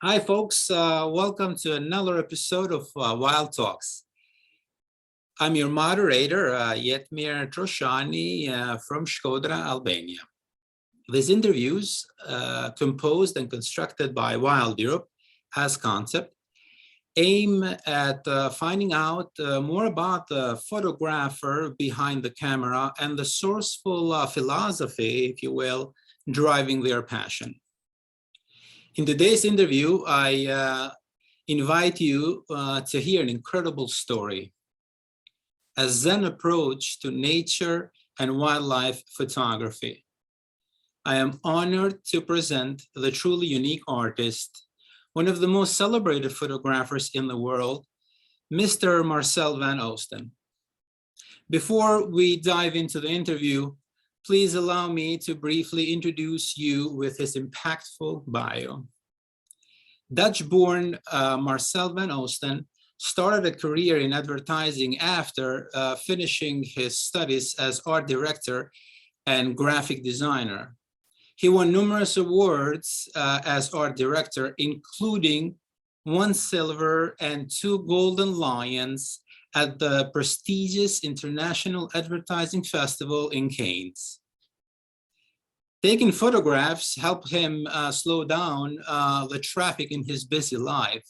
Hi, folks. Welcome to another episode of Wild Talks. I'm your moderator, Jetmir Troshani from Shkodra, Albania. These interviews, composed and constructed by Wild Europe as concept, aim at finding out more about the photographer behind the camera and the sourceful philosophy, if you will, driving their passion. In today's interview, I invite you to hear an incredible story, a Zen approach to nature and wildlife photography. I am honored to present the truly unique artist, one of the most celebrated photographers in the world, Mr. Marsel van Oosten. Before we dive into the interview, please allow me to briefly introduce you with his impactful bio. Dutch-born Marsel van Oosten started a career in advertising after finishing his studies as art director and graphic designer. He won numerous awards as art director, including 1 silver and 2 golden lions at the prestigious International Advertising Festival in Cannes. Taking photographs helped him slow down the traffic in his busy life.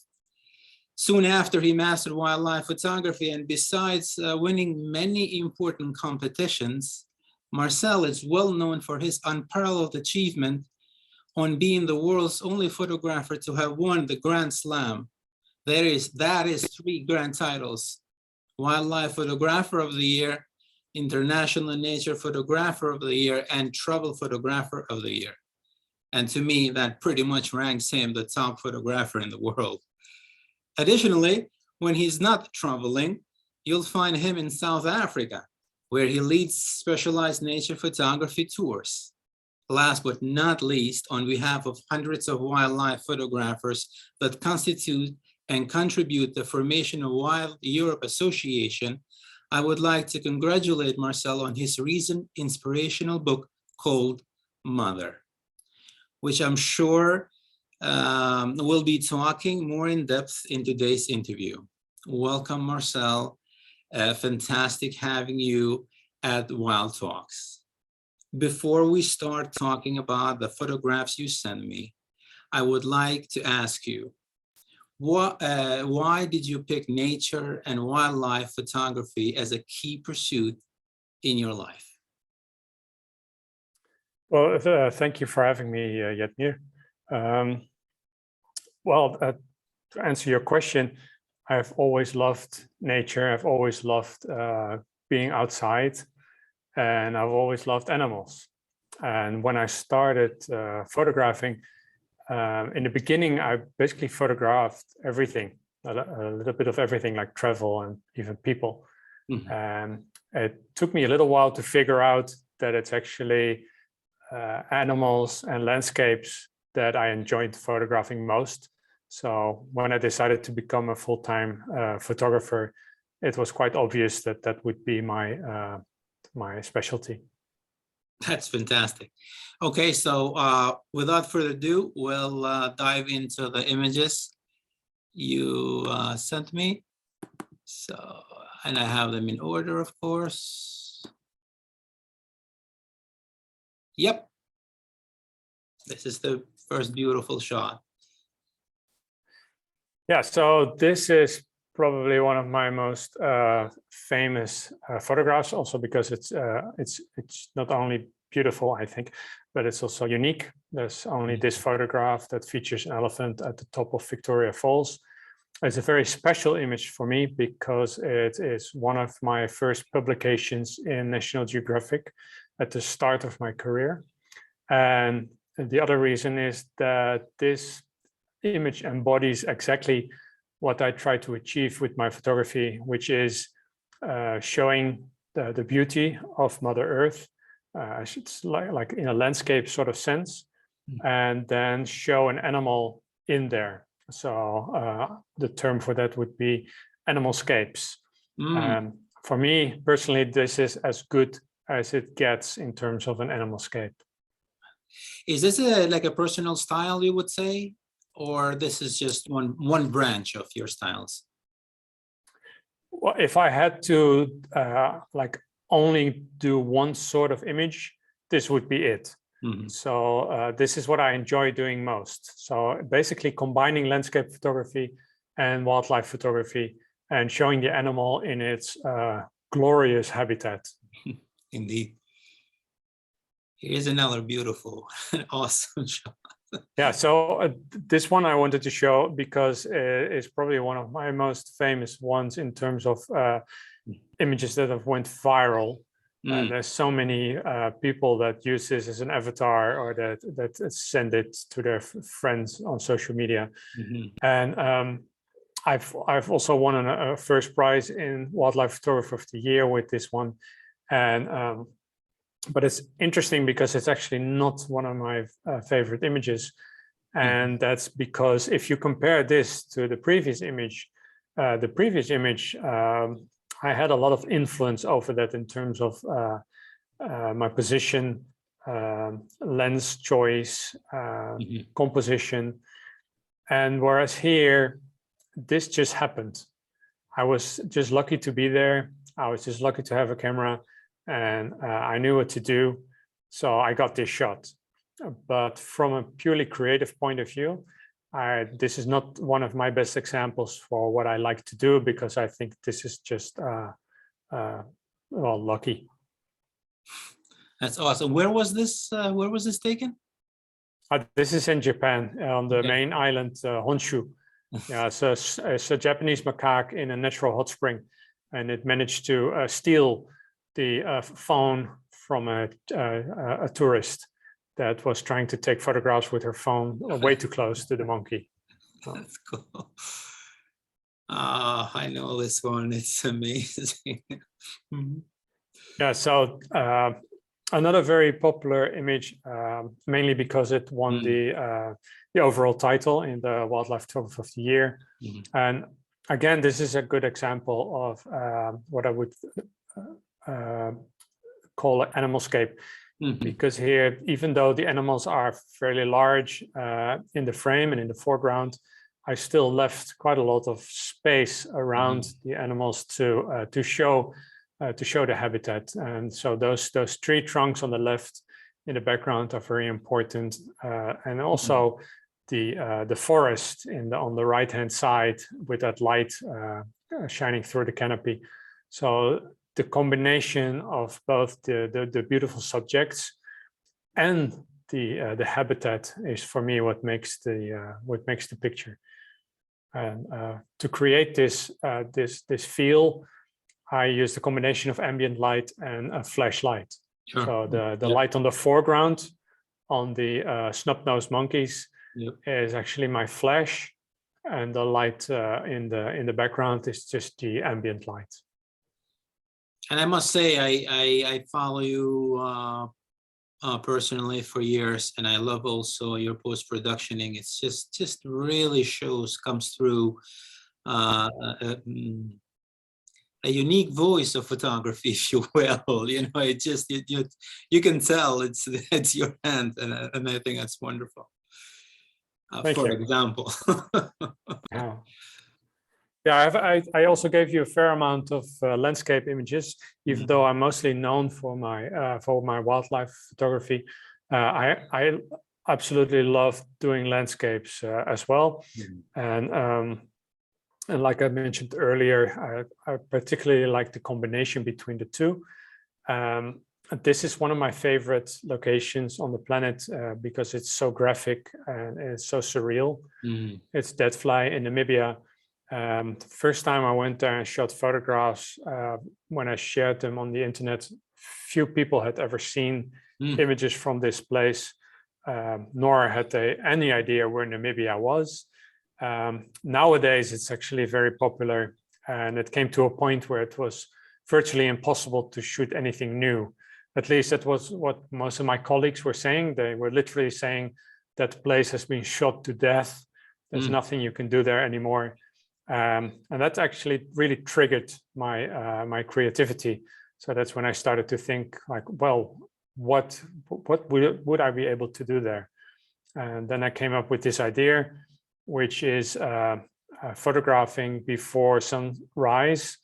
Soon after, he mastered wildlife photography, and besides winning many important competitions, Marsel is well known for his unparalleled achievement on being the world's only photographer to have won the Grand Slam. That is 3 grand titles: Wildlife Photographer of the Year, International Nature Photographer of the Year, and Travel Photographer of the Year. And to me, that pretty much ranks him the top photographer in the world. Additionally, when he's not traveling, you'll find him in South Africa, where he leads specialized nature photography tours. Last but not least, on behalf of hundreds of wildlife photographers that constitute and contribute the formation of Wild Europe Association, I would like to congratulate Marsel on his recent inspirational book called Mother, which I'm sure we'll be talking more in depth in today's interview. Welcome, Marsel. Fantastic having you at Wild Talks. Before we start talking about the photographs you sent me, I would like to ask you, why did you pick nature and wildlife photography as a key pursuit in your life? Well, thank you for having me, Jetmir. To answer your question, I've always loved nature. I've always loved being outside, and I've always loved animals. And when I started photographing, in the beginning, I basically photographed everything, a little bit of everything, like travel and even people. Mm-hmm. It took me a little while to figure out that it's actually animals and landscapes that I enjoyed photographing most. So when I decided to become a full-time photographer, it was quite obvious that that would be my my specialty. That's fantastic. Okay, so without further ado, we'll dive into the images you sent me. So, and I have them in order, of course. Yep. This is the first beautiful shot. Yeah, so this is probably one of my most famous photographs, also because it's not only beautiful, I think, but it's also unique. There's only this photograph that features an elephant at the top of Victoria Falls. It's a very special image for me because it is one of my first publications in National Geographic at the start of my career. And the other reason is that this image embodies exactly what I try to achieve with my photography, which is showing the beauty of Mother Earth. It's like in a landscape sort of sense, and then show an animal in there. So the term for that would be Animalscapes. For me personally, this is as good as it gets in terms of an animalscape. Is this like a personal style, you would say? or this is just one branch of your styles? Well, if I had to like only do one sort of image, this would be it. Mhm. So this is what I enjoy doing most. So basically combining landscape photography and wildlife photography and showing the animal in its glorious habitat. Indeed. Here's another beautiful, awesome shot. Yeah, so this one I wanted to show because it's probably one of my most famous ones in terms of images that have went viral. And there's so many people that use this as an avatar or that send it to their friends on social media. Mhm. And I've also won a first prize in Wildlife Photographer of the Year with this one. And but it's interesting because it's actually not one of my favorite images. And that's because if you compare this to the previous image, I had a lot of influence over that in terms of my position, lens choice, composition. And whereas here, this just happened. I was just lucky to be there. I was just lucky to have a camera, and I knew what to do. So I got this shot. But from a purely creative point of view, this is not one of my best examples for what I like to do, because I think this is just well, lucky. That's awesome. Where was this? Where was this taken? This is in Japan on the main island, Honshu. Yeah, so it's a Japanese macaque in a natural hot spring, and it managed to steal the phone from a tourist that was trying to take photographs with her phone way too close to the monkey. That's cool. I know this one. It's amazing. Yeah, so another very popular image, mainly because it won the overall title in the Wildlife Photographer of the Year. And again, this is a good example of what I would call an animalscape. Because here, even though the animals are fairly large in the frame and in the foreground, I still left quite a lot of space around the animals to show the habitat. And so those tree trunks on the left in the background are very important, and also the forest on the right hand side with that light shining through the canopy. So the combination of both the beautiful subjects and the habitat is, for me, what makes the picture. And to create this feel, I used a combination of ambient light and a flashlight. Sure. So the light on the foreground on the snub-nosed monkeys is actually my flash, and the light in the background is just the ambient light. And I must say, I follow you personally for years, and I love also your post-productioning. It's just really comes through a unique voice of photography, if you will. You know, it just you can tell it's your hand, and I think that's wonderful. For example. Yeah, I also gave you a fair amount of landscape images, even though I'm mostly known for my wildlife photography. I absolutely love doing landscapes as well, and like I mentioned earlier, I particularly like the combination between the two. This is one of my favorite locations on the planet because it's so graphic and it's so surreal. It's Dead Fly in Namibia. The first time I went there and shot photographs, when I shared them on the internet, few people had ever seen images from this place, nor had they any idea where Namibia was. Nowadays, it's actually very popular, and it came to a point where it was virtually impossible to shoot anything new. At least that was what most of my colleagues were saying. They were literally saying that place has been shot to death. There's nothing you can do there anymore. And that actually really triggered my creativity. So that's when I started to think, like, well, what would I be able to do there? And then I came up with this idea. which is photographing before sunrise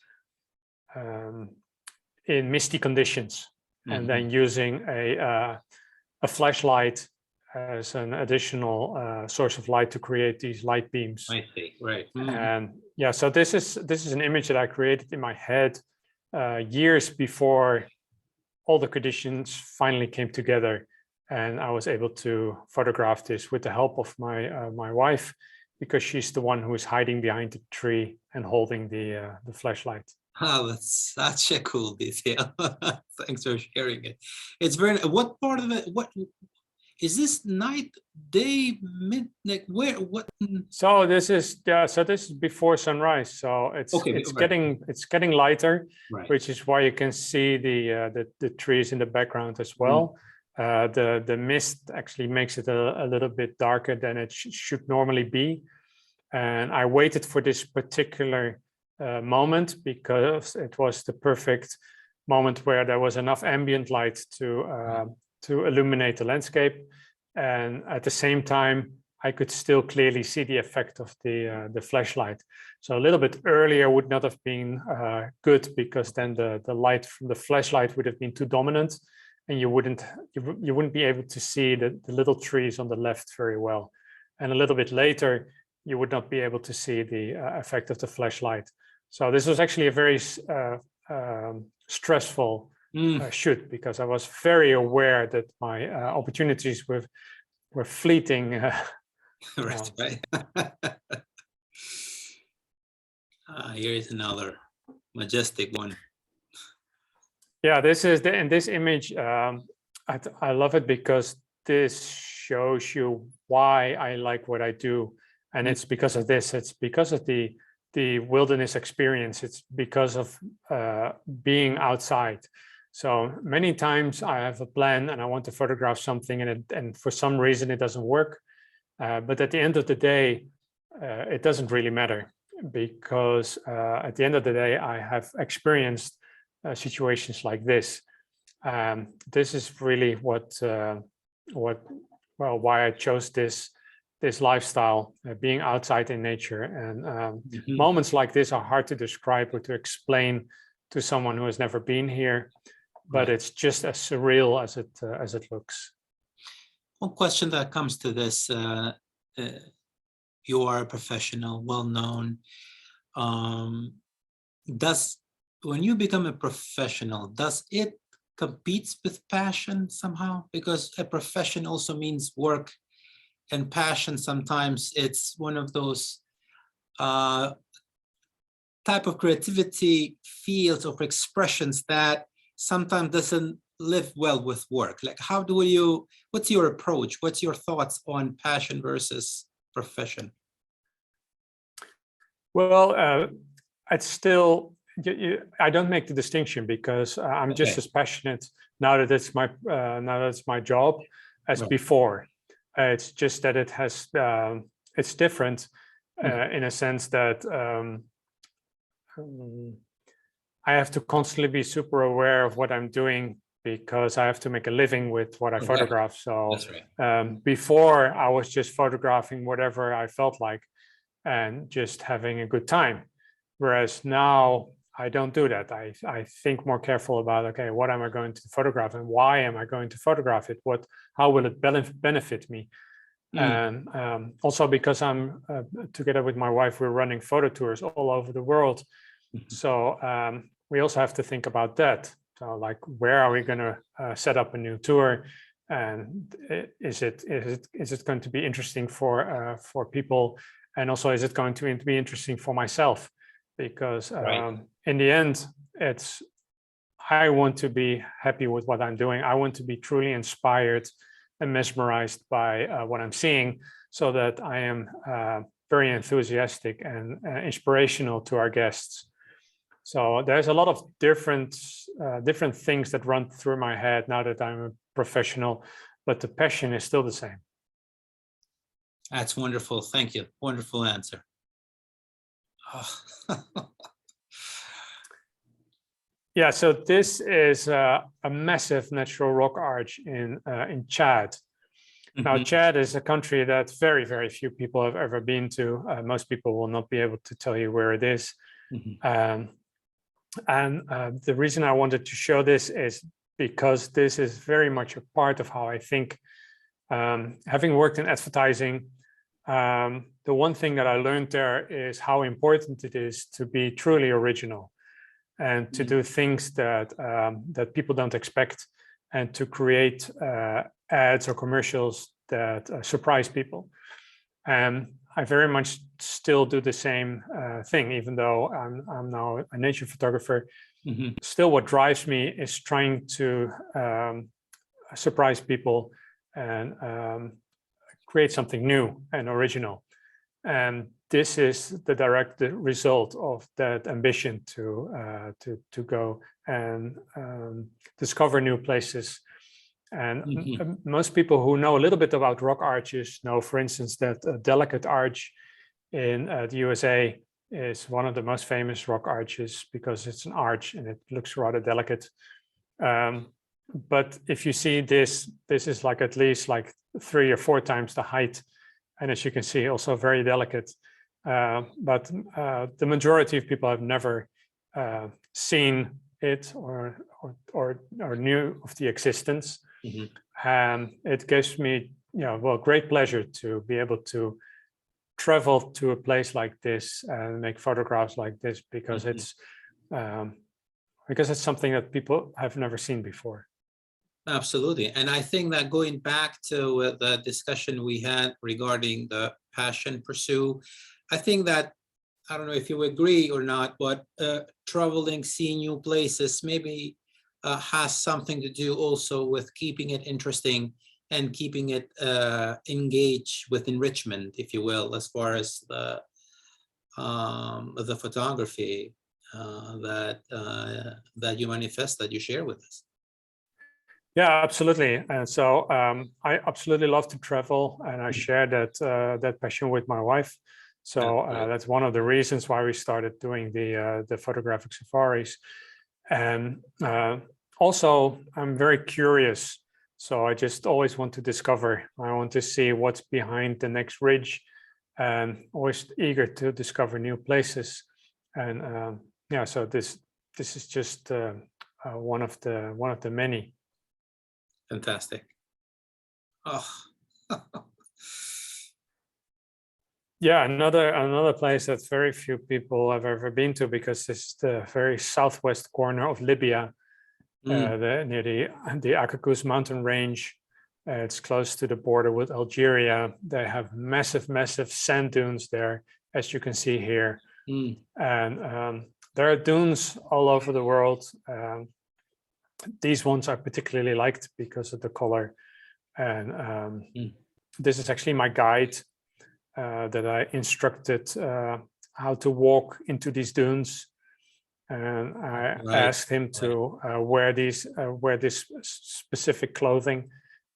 in misty conditions, and then using a flashlight as an additional source of light to create these light beams. I see, right. And yeah, so this is an image that I created in my head years before all the conditions finally came together, and I was able to photograph this with the help of my wife, because she's the one who is hiding behind the tree and holding the flashlight. Oh, that's such a cool detail. Thanks for sharing it. It's very. What part of it? What is this? Night, day, mid? Like where? What? So this is before sunrise. So it's getting lighter, Right. which is why you can see the trees in the background as well. The mist actually makes it a little bit darker than it should normally be. And I waited for this particular moment because it was the perfect moment where there was enough ambient light to illuminate the landscape, and at the same time I could still clearly see the effect of the flashlight. So a little bit earlier would not have been good, because then the light from the flashlight would have been too dominant, and you wouldn't be able to see the little trees on the left very well. And a little bit later, you would not be able to see the effect of the flashlight. So this was actually a very stressful shoot, because I was very aware that my opportunities were fleeting. Right. Here is another majestic one. Yeah, this is in this image. I love it because this shows you why I like what I do, and it's because of this. It's because of the wilderness experience. It's because of being outside. So many times I have a plan and I want to photograph something, and for some reason it doesn't work. But at the end of the day, it doesn't really matter, because at the end of the day, I have experienced situations like this. This is really why I chose this lifestyle, being outside in nature. And moments like this are hard to describe or to explain to someone who has never been here, but it's just as surreal as it looks. One question that comes to this: you are a professional, well known. When you become a professional, does it compete with passion somehow? Because a profession also means work, and passion sometimes it's one of those type of creativity fields of expressions that sometimes doesn't live well with work. Like, what's your approach? What's your thoughts on passion versus profession? Well, it's still, I don't make the distinction, because I'm just as passionate now that it's my job as before. It's just that it has it's different in a sense that I have to constantly be super aware of what I'm doing, because I have to make a living with what I photograph. So before, I was just photographing whatever I felt like and just having a good time. Whereas now I don't do that. I think more careful about, okay, what am I going to photograph and why am I going to photograph it? How will it benefit me? And also because I'm together with my wife, we're running photo tours all over the world. So we also have to think about that. So like, where are we going to set up a new tour? And is it going to be interesting for people? And also, is it going to be interesting for myself? Because in the end, I want to be happy with what I'm doing. I want to be truly inspired and mesmerized by what I'm seeing, so that I am very enthusiastic and inspirational to our guests. So there's a lot of different things that run through my head now that I'm a professional, but the passion is still the same. That's wonderful. Thank you. Wonderful answer. Oh. Yeah, so this is a massive natural rock arch in Chad. Now, Chad is a country that very, very few people have ever been to. Most people will not be able to tell you where it is. The reason I wanted to show this is because this is very much a part of how I think. Having worked in advertising, the one thing that I learned there is how important it is to be truly original and to do things that that people don't expect, and to create ads or commercials that surprise people. And I very much still do the same thing, even though I'm now a nature photographer. Still, what drives me is trying to surprise people and create something new and original. And this is the direct result of that ambition to go and discover new places. And most people who know a little bit about rock arches know, for instance, that a delicate arch in the USA is one of the most famous rock arches because it's an arch and it looks rather delicate. But if you see this is like at least like 3 or 4 times the height. And as you can see, also very delicate. But the majority of people have never seen it or knew of the existence. And it gives me, great pleasure to be able to travel to a place like this and make photographs like this, because it's something that people have never seen before. Absolutely. And I think that going back to the discussion we had regarding the passion pursuit, I think that, I don't know if you agree or not, but traveling, seeing new places maybe has something to do also with keeping it interesting and keeping it engaged with enrichment, if you will, as far as the photography that you manifest, that you share with us. Yeah, absolutely. And so I absolutely love to travel, and I share that passion with my wife. So that's one of the reasons why we started doing the photographic safaris. And also, I'm very curious. So I just always want to discover. I want to see what's behind the next ridge, and always eager to discover new places. And so this is just one of the many. Fantastic. Oh. Yeah, another place that very few people have ever been to, because this is the very southwest corner of Libya, near the Akakus mountain range. It's close to the border with Algeria. They have massive sand dunes there, as you can see here. And there are dunes all over the world. These ones are particularly liked because of the color. And this is actually my guide that I instructed how to walk into these dunes. And I asked him to wear this specific clothing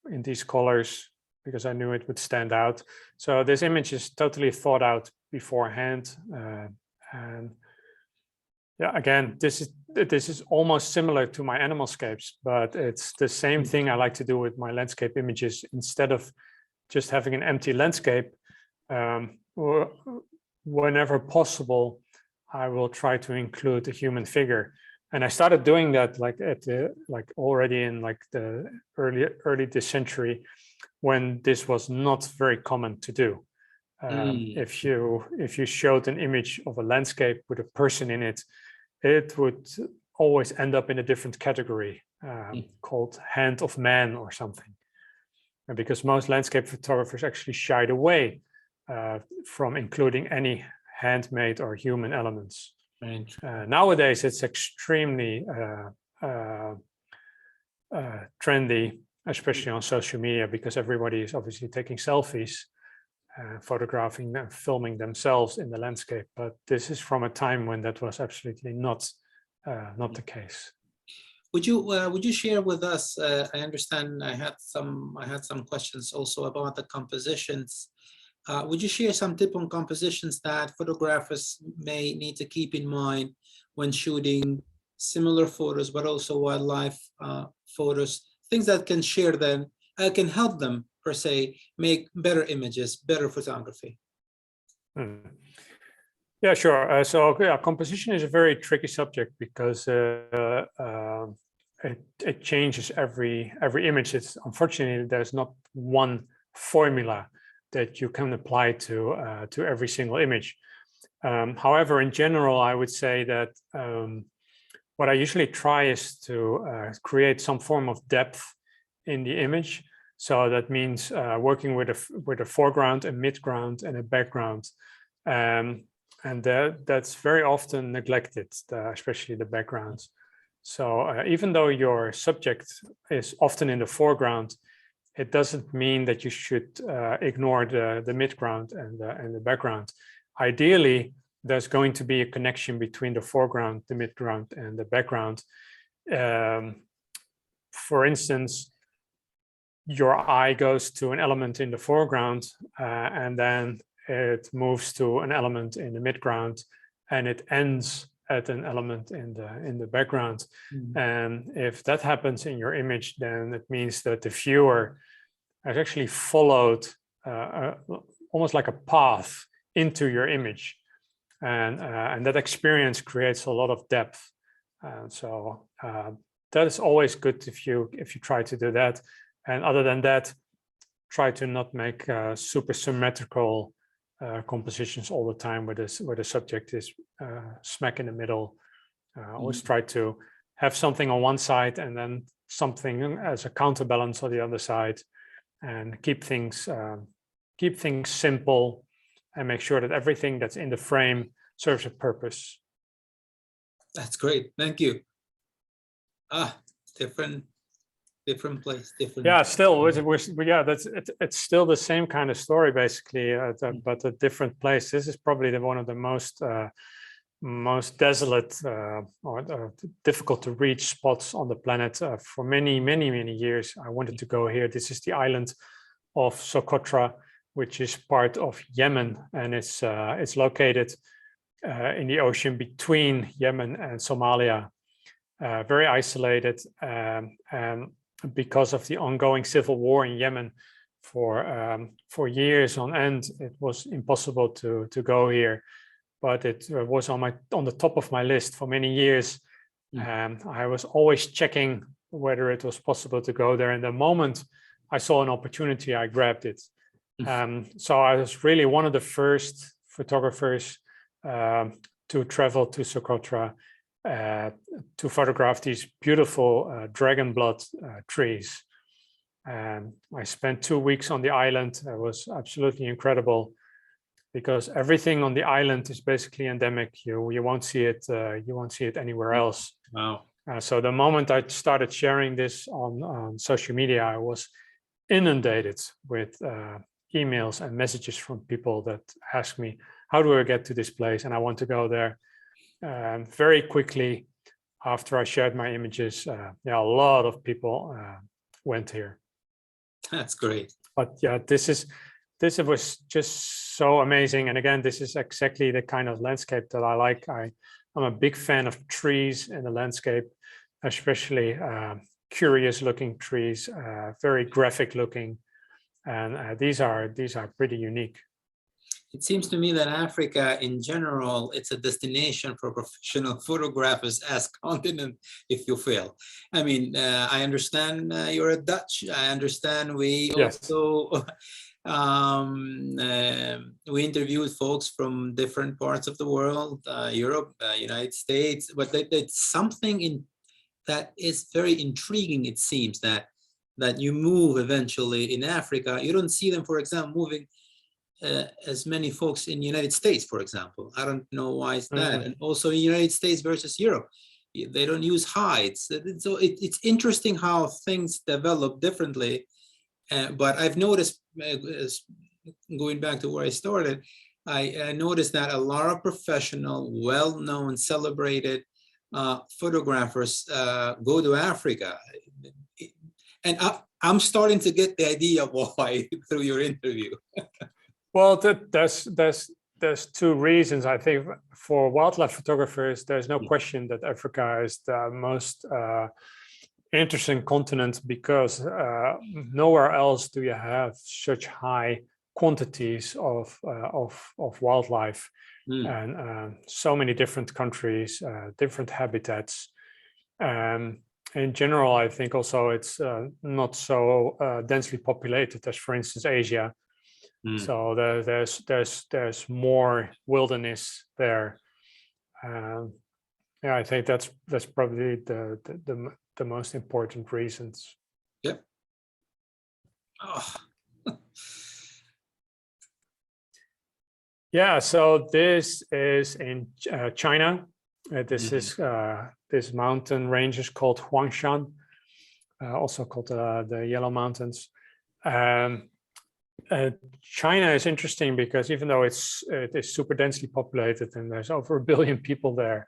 in these colors, because I knew it would stand out. So this image is totally thought out beforehand. And yeah, again, this is almost similar to my Animalscapes, but it's the same thing I like to do with my landscape images. Instead of just having an empty landscape, whenever possible, I will try to include a human figure. And I started doing that already in the early this century, when this was not very common to do. If you showed an image of a landscape with a person in it, it would always end up in a different category called hand of man or something. And because most landscape photographers actually shied away from including any handmade or human elements. Right. Nowadays, it's extremely trendy, especially on social media, because everybody is obviously taking selfies, photographing them, filming themselves in the landscape. But this is from a time when that was absolutely not the case. Would you share with us? I understand I had some questions also about the compositions. Would you share some tip on compositions that photographers may need to keep in mind when shooting similar photos, but also wildlife photos? Things that can help them per se make better images, better photography? Yeah, sure. So yeah, composition is a very tricky subject because it changes every image. It's unfortunately there's not one formula that you can apply to every single image. However, in general, I would say that what I usually try is to create some form of depth in the image. So that means working with a foreground, a midground, and a background. And that's very often neglected, especially the backgrounds. So even though your subject is often in the foreground, it doesn't mean that you should ignore the midground and the background. Ideally, there's going to be a connection between the foreground, the midground, and the background. For instance, your eye goes to an element in the foreground, and then it moves to an element in the midground, and it ends at an element in the background. And if that happens in your image, then it means that the viewer has actually followed almost like a path into your image, and that experience creates a lot of depth. So that is always good if you try to do that. And other than that, try to not make super symmetrical compositions all the time where the subject is smack in the middle. Always try to have something on one side and then something as a counterbalance on the other side, and keep things simple, and make sure that everything that's in the frame serves a purpose. That's great. Thank you. Different place, different. Yeah, still, yeah, it's still the same kind of story basically, but a different place. This is probably one of the most desolate or difficult to reach spots on the planet. For many years, I wanted to go here. This is the island of Socotra, which is part of Yemen, and it's located in the ocean between Yemen and Somalia. Very isolated, and because of the ongoing civil war in Yemen for years on end, it was impossible to go here. But it was on the top of my list for many years. I was always checking whether it was possible to go there. And the moment I saw an opportunity, I grabbed it. So I was really one of the first photographers to travel to Socotra to photograph these beautiful dragon blood trees. I spent 2 weeks on the island. It was absolutely incredible, because everything on the island is basically endemic. You won't see it. You won't see it anywhere else. Wow. So the moment I started sharing this on social media, I was inundated with emails and messages from people that ask me, how do I get to this place? And I want to go there. Very quickly after I shared my images, a lot of people went here. That's great. But yeah, this was just so amazing. And again, this is exactly the kind of landscape that I like. I'm a big fan of trees in the landscape, especially curious looking trees, very graphic looking. And these are pretty unique. It seems to me that Africa in general, it's a destination for professional photographers as continent, if you will. I mean, I understand you're a Dutch. I understand we also we interviewed folks from different parts of the world, Europe, United States, but it's something that is very intriguing. It seems that you move eventually in Africa. You don't see them, for example, moving as many folks in the United States, for example. I don't know why it's that. And also in the United States versus Europe, they don't use hides. So it's interesting how things develop differently. But I've noticed, going back to where I started, I noticed that a lot of professional, well-known, celebrated photographers go to Africa. And I'm starting to get the idea of why through your interview. Well, there's two reasons. I think for wildlife photographers, there's no question that Africa is the most interesting continent because nowhere else do you have such high quantities of wildlife and so many different countries, different habitats. In general, I think also it's not so densely populated as, for instance, Asia. So there's more wilderness there. Yeah, I think that's probably the most important reasons. Yep. Oh. Yeah, so this is in China. This is this mountain range is called Huangshan, also called the Yellow Mountains. China is interesting because even though it is super densely populated and there's over 1 billion people there,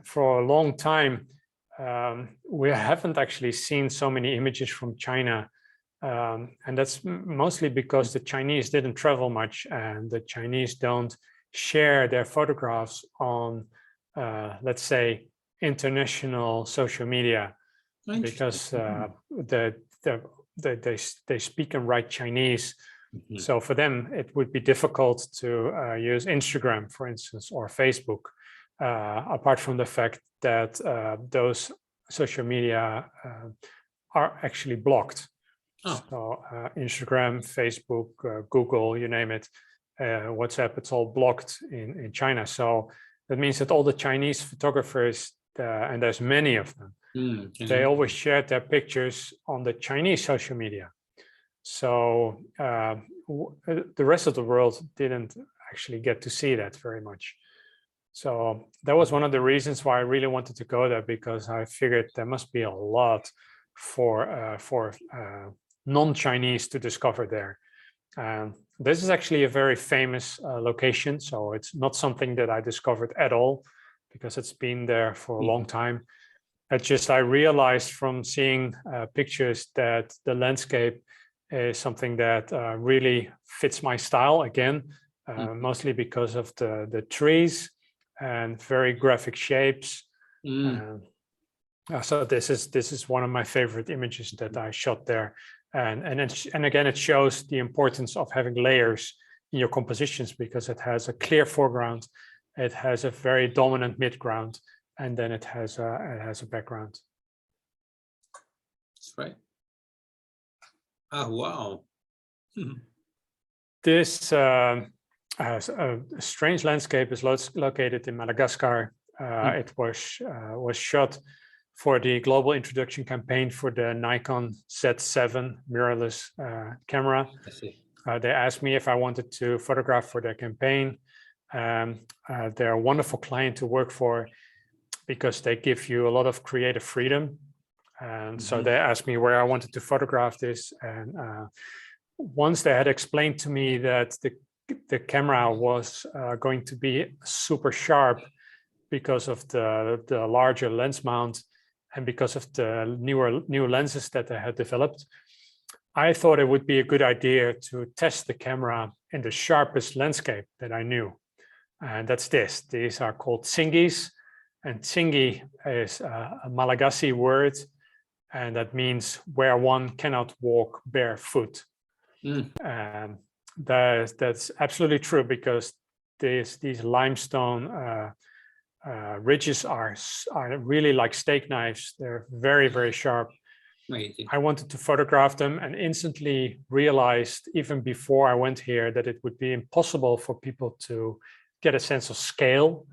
for a long time we haven't actually seen so many images from China. And that's mostly because the Chinese didn't travel much, and the Chinese don't share their photographs on, let's say, international social media, because they speak and write Chinese. So for them, it would be difficult to use Instagram, for instance, or Facebook, apart from the fact that those social media are actually blocked. So Instagram, Facebook, Google, you name it, WhatsApp, it's all blocked in China. So that means that all the Chinese photographers, and there's many of them, they always shared their pictures on the Chinese social media. So the rest of the world didn't actually get to see that very much. So that was one of the reasons why I really wanted to go there, because I figured there must be a lot for non-Chinese to discover there. This is actually a very famous location, so it's not something that I discovered at all, because it's been there for a long time. It's just I realized from seeing pictures that the landscape is something that really fits my style again, mostly because of the trees and very graphic shapes. So this is one of my favorite images that I shot there. And again, it shows the importance of having layers in your compositions, because it has a clear foreground, it has a very dominant midground, and then it has a background. That's right. Oh, wow. This strange landscape is located in Madagascar. It was shot for the global introduction campaign for the Nikon Z7 mirrorless camera. They asked me if I wanted to photograph for their campaign. They're a wonderful client to work for, because they give you a lot of creative freedom. And so they asked me where I wanted to photograph this. And once they had explained to me that the camera was going to be super sharp because of the larger lens mount and because of the new lenses that they had developed, I thought it would be a good idea to test the camera in the sharpest landscape that I knew. And that's this. These are called tsingis. And tsingi is a Malagasy word, and that means where one cannot walk barefoot. That's absolutely true, because these limestone ridges are really like steak knives. They're very, very sharp. Amazing. I wanted to photograph them and instantly realized, even before I went here, that it would be impossible for people to get a sense of scale.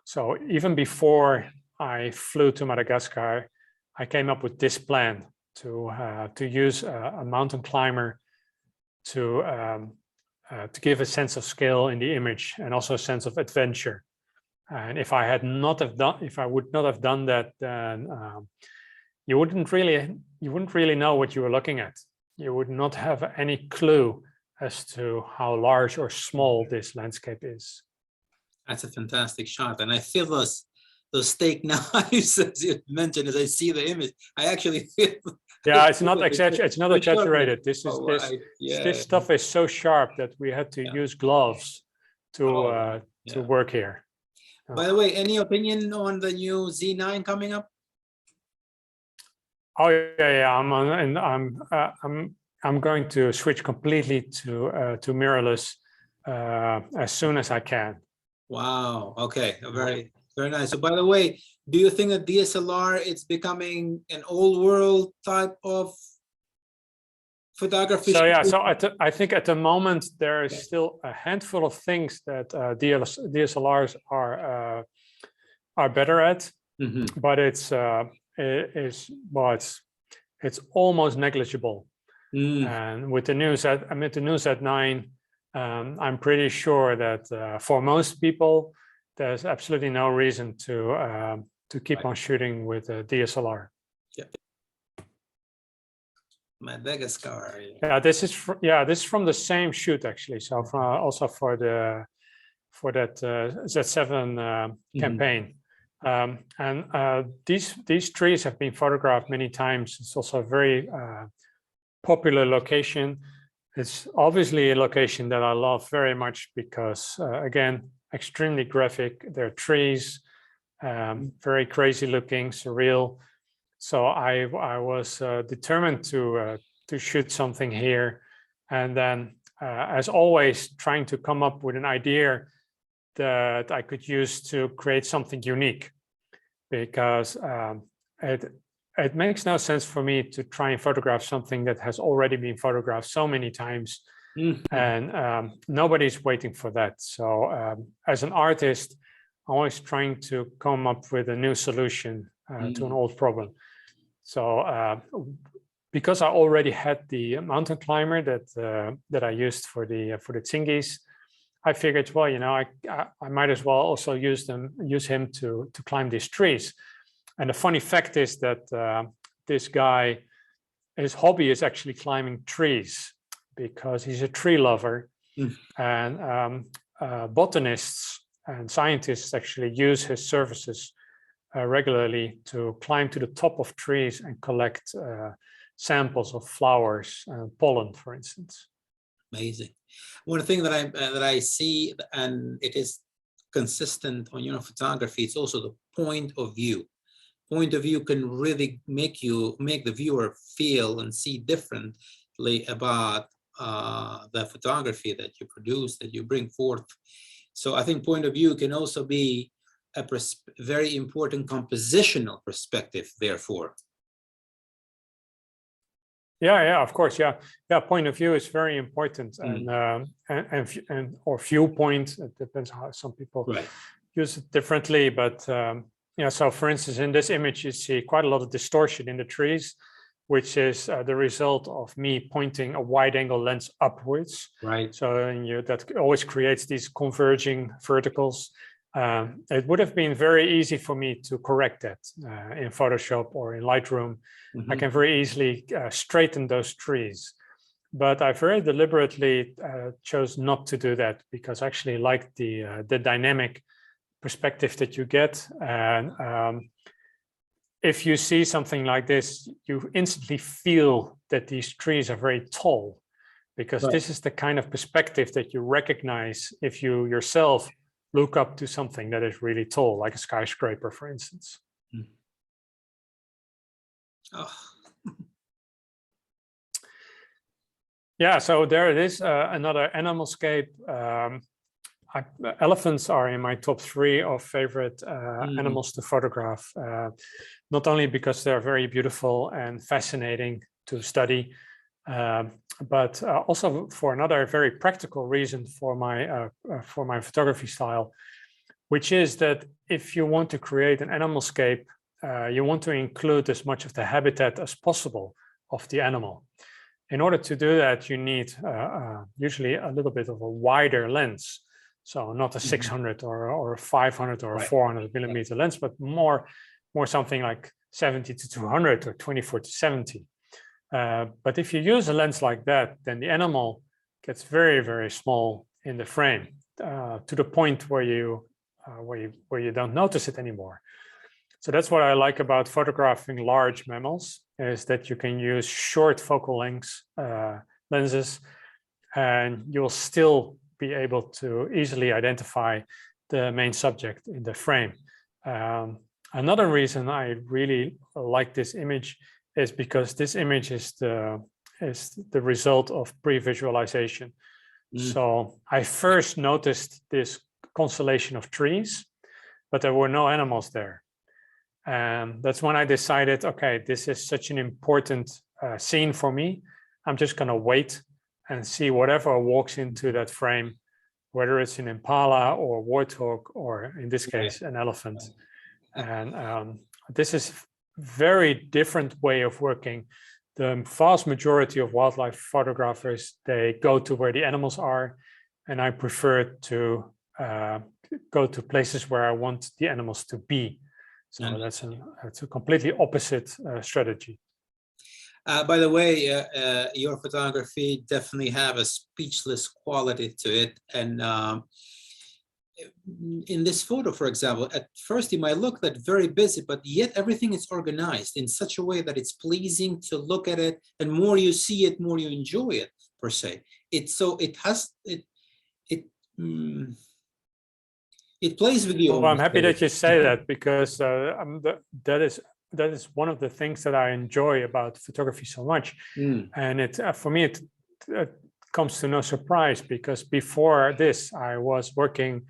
So even before I flew to Madagascar, I came up with this plan to use a mountain climber to give a sense of scale in the image, and also a sense of adventure. And if I would not have done that, then you wouldn't really know what you were looking at. You would not have any clue as to how large or small this landscape is. That's a fantastic shot, and I feel those steak knives as you mentioned. As I see the image, I actually feel. Yeah, it's not exaggerated. This stuff is so sharp that we had to use gloves to work here. By the way, any opinion on the new Z9 coming up? Oh yeah. I'm going to switch completely to mirrorless as soon as I can. Wow. Okay. Very, very nice. So by the way, do you think that DSLR it's becoming an old world type of photography? So yeah, I think at the moment there is still a handful of things that DSLRs are better at, but it's almost negligible. And with the news at 9, I'm pretty sure that for most people, there's absolutely no reason to keep on shooting with a DSLR. Yeah. Madagascar. Yeah, this is from the same shoot actually. So also for that Z7 campaign. And these trees have been photographed many times. It's also a very popular location. It's obviously a location that I love very much because again, extremely graphic. There are trees, very crazy looking, surreal. So I was determined to shoot something here, and then as always, trying to come up with an idea that I could use to create something unique, because it makes no sense for me to try and photograph something that has already been photographed so many times, and nobody's waiting for that. So as an artist, I'm always trying to come up with a new solution to an old problem. So because I already had the mountain climber that I used for the Tsingis, I figured, well, you know, I might as well also use him to climb these trees. And the funny fact is that this guy, his hobby is actually climbing trees because he's a tree lover, and botanists and scientists actually use his services regularly to climb to the top of trees and collect samples of flowers and pollen, for instance. Amazing. One thing that I see, and it is consistent on your photography, it's also the point of view. Point of view can really make the viewer feel and see differently about the photography that you produce, that you bring forth. So I think point of view can also be a very important compositional perspective, therefore. Yeah, of course, yeah. Point of view is very important, and or viewpoint. It depends how some people use it differently, but yeah. So, for instance, in this image, you see quite a lot of distortion in the trees, which is the result of me pointing a wide-angle lens upwards. Right. So that always creates these converging verticals. It would have been very easy for me to correct that in Photoshop or in Lightroom. I can very easily straighten those trees, but I very deliberately chose not to do that because I actually like the dynamic perspective that you get. And if you see something like this, you instantly feel that these trees are very tall, because this is the kind of perspective that you recognize if you yourself look up to something that is really tall, like a skyscraper, for instance. Oh. Yeah, so there it is, another Animalscape. Elephants are in my top 3 of favorite animals to photograph, not only because they're very beautiful and fascinating to study, but also for another very practical reason for my photography style, which is that if you want to create an animalscape, you want to include as much of the habitat as possible of the animal. In order to do that, you need usually a little bit of a wider lens. So not a 600 or a 500 or a 400 millimeter lens, but more something like 70 to 200 or 24 to 70. But if you use a lens like that, then the animal gets very, very small in the frame to the point where you don't notice it anymore. So that's what I like about photographing large mammals, is that you can use short focal length lenses, and you'll still be able to easily identify the main subject in the frame. Another reason I really like this image is because this image is the result of pre-visualization. So I first noticed this constellation of trees, but there were no animals there. And that's when I decided, okay, this is such an important scene for me. I'm just going to wait and see whatever walks into that frame, whether it's an impala or warthog, or in this case, an elephant. And this is very different way of working. The vast majority of wildlife photographers, they go to where the animals are, and I prefer to go to places where I want the animals to be. So that's a completely opposite strategy. By the way, your photography definitely have a speechless quality to it. And in this photo, for example, at first you might look that very busy, but yet everything is organized in such a way that it's pleasing to look at it. And more you see it, more you enjoy it, per se. It plays with you. Well, I'm happy that you say that, because that is one of the things that I enjoy about photography so much. And it for me, it comes to no surprise, because before this, I was working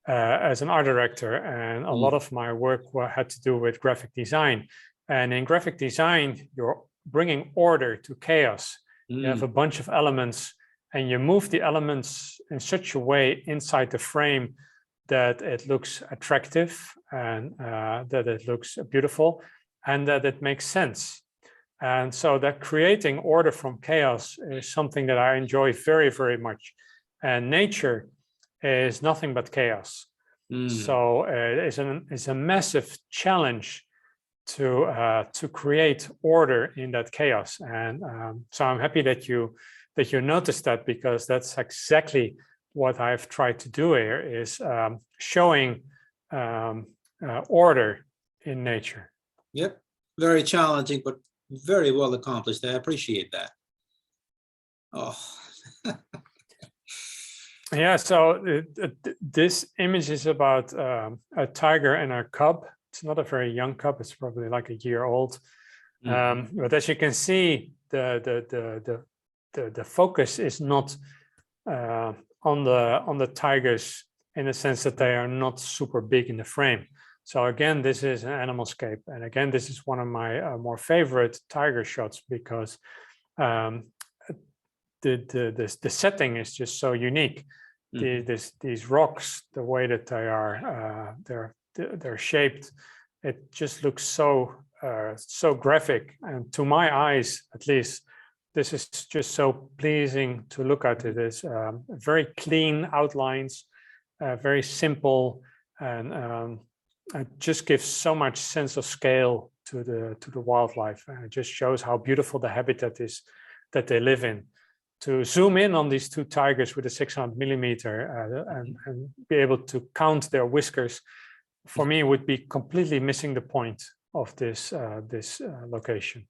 as an art director, and a lot of my work had to do with graphic design. And in graphic design, you're bringing order to chaos. You have a bunch of elements, and you move the elements in such a way inside the frame that it looks attractive, and that it looks beautiful, and that it makes sense. And so that creating order from chaos is something that I enjoy very, very much. And nature is nothing but chaos. So it's a massive challenge to create order in that chaos. And so I'm happy that you noticed that, because that's exactly what I've tried to do here, is showing order in nature. Yep, very challenging, but very well accomplished. I appreciate that. Oh. Yeah, so this image is about a tiger and a cub. It's not a very young cub, it's probably like a year old. But as you can see, the focus is not on the tigers, in the sense that they are not super big in the frame. So again, this is an Animalscape, and again, this is one of my more favorite tiger shots, because the setting is just so unique. These rocks, the way that they are they're shaped, it just looks so graphic, and to my eyes, at least, this is just so pleasing to look at. It is very clean outlines, very simple, and it just gives so much sense of scale to the wildlife, and it just shows how beautiful the habitat is that they live in. To zoom in on these two tigers with a 600 millimeter and be able to count their whiskers, for me, would be completely missing the point of this location.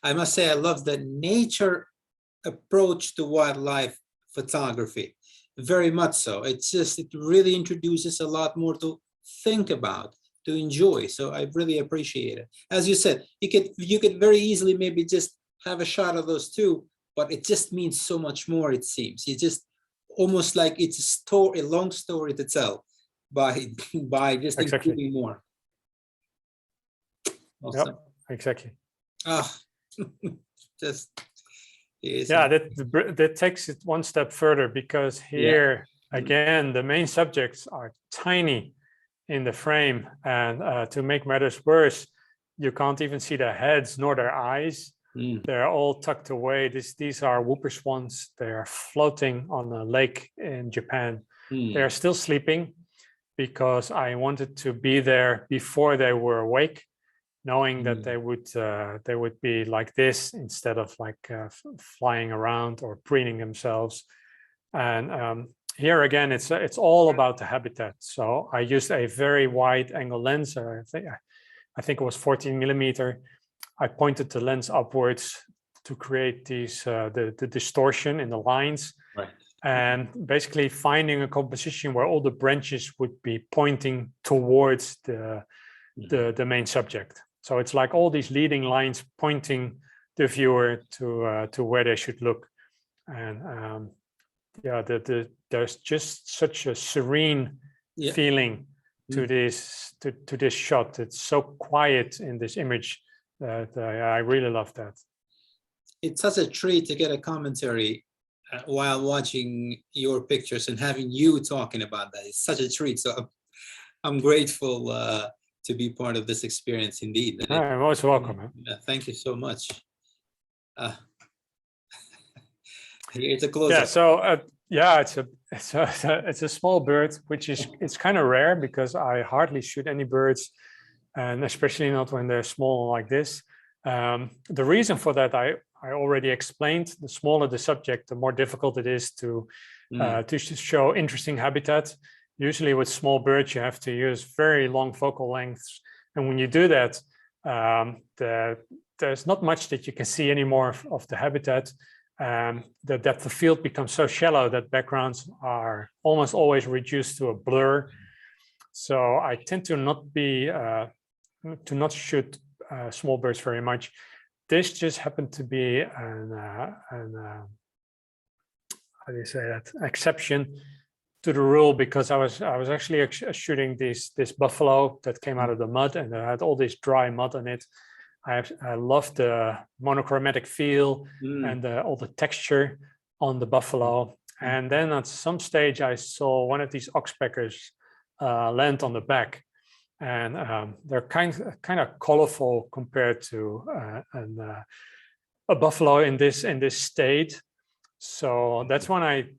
I must say, I love the nature approach to wildlife photography, very much so. It really introduces a lot more to think about, to enjoy. So I really appreciate it. As you said, you could very easily maybe just have a shot of those two, but it just means so much more, it seems. It's just almost like it's a long story to tell by just including more. Awesome. Yep, exactly. Just yeah, that takes it one step further, because here again, the main subjects are tiny in the frame, and to make matters worse, you can't even see their heads nor their eyes. They're all tucked away. These are whooper swans. They are floating on a lake in Japan. They are still sleeping, because I wanted to be there before they were awake, knowing that they would be like this instead of like flying around or preening themselves. And here again, it's all about the habitat. So I used a very wide angle lens. I think it was 14 millimeter. I pointed the lens upwards to create these the distortion in the lines, right, and basically finding a composition where all the branches would be pointing towards the main subject. So it's like all these leading lines pointing the viewer to where they should look. And yeah, there's just such a serene feeling to this shot. It's so quiet in this image that I really love that. It's such a treat to get a commentary while watching your pictures and having you talking about that. It's such a treat. So I'm grateful to be part of this experience indeed. You're most welcome. Thank you so much. Here's a close-up. Yeah, so yeah, it's a small bird, which is it's kind of rare because I hardly shoot any birds, and especially not when they're small like this. The reason for that I already explained. The smaller the subject, the more difficult it is to show interesting habitat. Usually with small birds, you have to use very long focal lengths, and when you do that, there's not much that you can see anymore of the habitat. The depth of field becomes so shallow that backgrounds are almost always reduced to a blur. So I tend to not shoot small birds very much. This just happened to be how do you say that, exception to the rule, because I was actually shooting this buffalo that came out of the mud, and it had all this dry mud on it. I love the monochromatic feel and all the texture on the buffalo. And then at some stage, I saw one of these oxpeckers land on the back, and they're kind of colorful compared to a buffalo in this state. So that's when I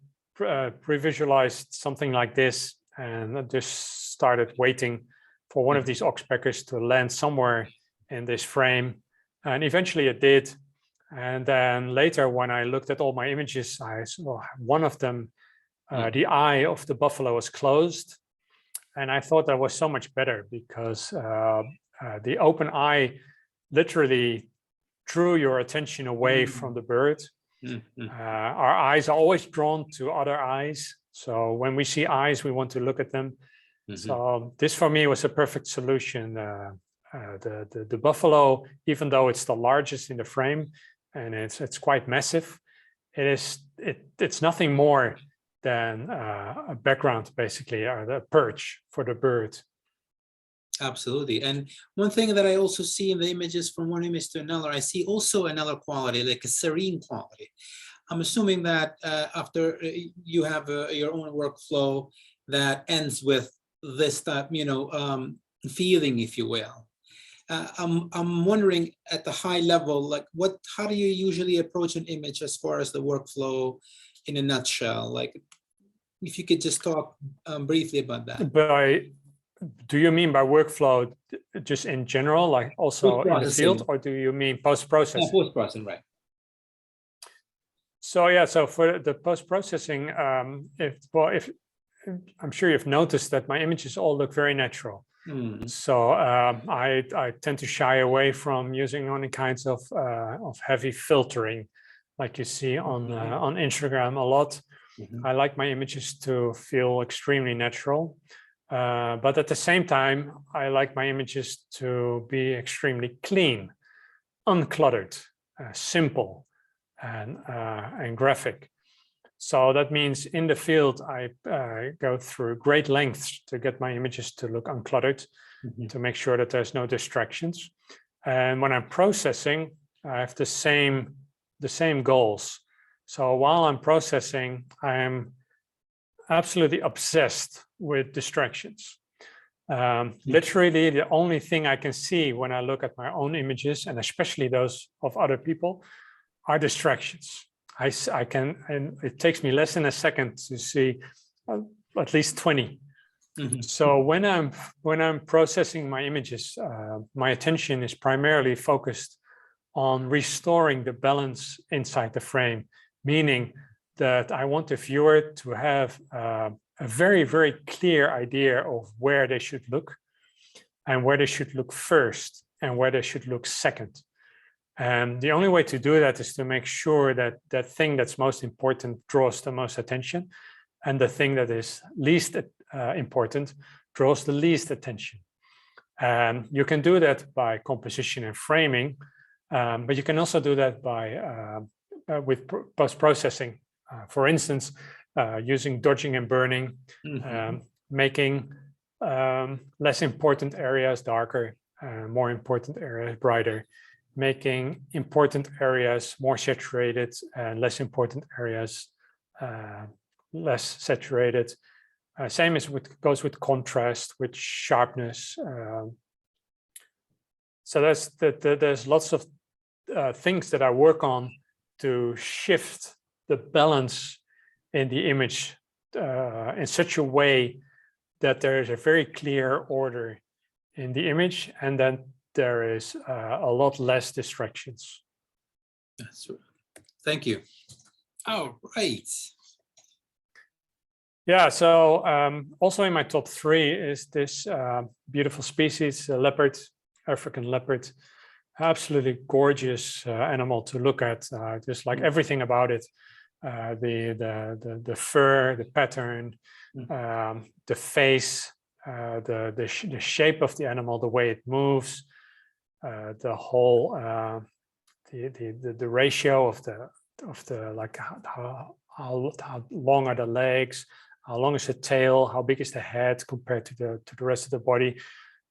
pre-visualized something like this, and I just started waiting for one of these oxpeckers to land somewhere in this frame, and eventually it did. And then later, when I looked at all my images, I saw one of them, the eye of the buffalo was closed, and I thought that was so much better because the open eye literally drew your attention away from the bird. Our eyes are always drawn to other eyes, so when we see eyes, we want to look at them. So this for me was a perfect solution. The buffalo, even though it's the largest in the frame and it's quite massive, it's nothing more than a background, basically, or the perch for the bird. Absolutely. And one thing that I also see in the images from one image to another, I see also another quality, like a serene quality. I'm assuming that after you have your own workflow that ends with this type, feeling, if you will. I'm wondering at the high level, like how do you usually approach an image as far as the workflow in a nutshell? Like, if you could just talk briefly about that. Do you mean by workflow just in general, like also in the field, or do you mean post-processing? Yeah, post-processing, right. So yeah, so for the post-processing, if I'm sure you've noticed that my images all look very natural. So I tend to shy away from using any kinds of heavy filtering, like you see on Instagram a lot. I like my images to feel extremely natural, but at the same time, I like my images to be extremely clean, uncluttered, simple, and graphic. So that means in the field, I go through great lengths to get my images to look uncluttered, to make sure that there's no distractions. And when I'm processing, I have the same goals. So while I'm processing, I'm absolutely obsessed with distractions. Literally, the only thing I can see when I look at my own images, and especially those of other people, are distractions. I can, and it takes me less than a second to see at least 20. So when I'm processing my images, my attention is primarily focused on restoring the balance inside the frame, meaning that I want the viewer to have a very, very clear idea of where they should look, and where they should look first, and where they should look second. And the only way to do that is to make sure that that thing that's most important draws the most attention, and the thing that is least important draws the least attention. You can do that by composition and framing, but you can also do that by with post-processing. For instance, using dodging and burning, making less important areas darker, more important areas brighter, making important areas more saturated and less important areas less saturated. Same as goes with contrast, with sharpness. So there's lots of things that I work on to shift the balance in the image in such a way that there is a very clear order in the image, and then there is a lot less distractions. That's right. Thank you. All right. Yeah, so also in my top 3 is this beautiful species, leopard, African leopard. Absolutely gorgeous animal to look at. Just like everything about it, the fur, the pattern, the face, the shape of the animal, the way it moves, the whole the ratio of the like how long are the legs, how long is the tail, how big is the head compared to the rest of the body.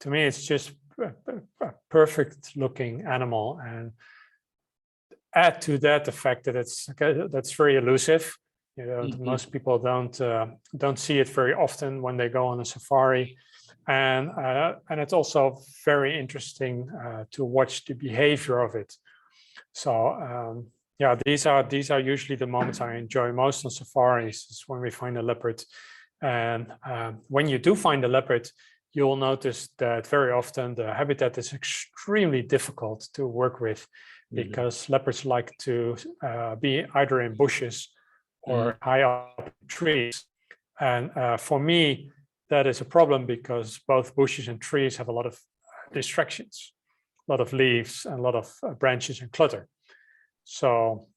To me, it's just a perfect looking animal, and add to that the fact that that's very elusive. You know, most people don't see it very often when they go on a safari, and it's also very interesting to watch the behavior of it. So yeah, these are usually the moments I enjoy most on safaris, is when we find a leopard. And when you do find a leopard, you'll notice that very often the habitat is extremely difficult to work with, because leopards like to be either in bushes or high up trees. And for me, that is a problem, because both bushes and trees have a lot of distractions, a lot of leaves and a lot of branches and clutter. So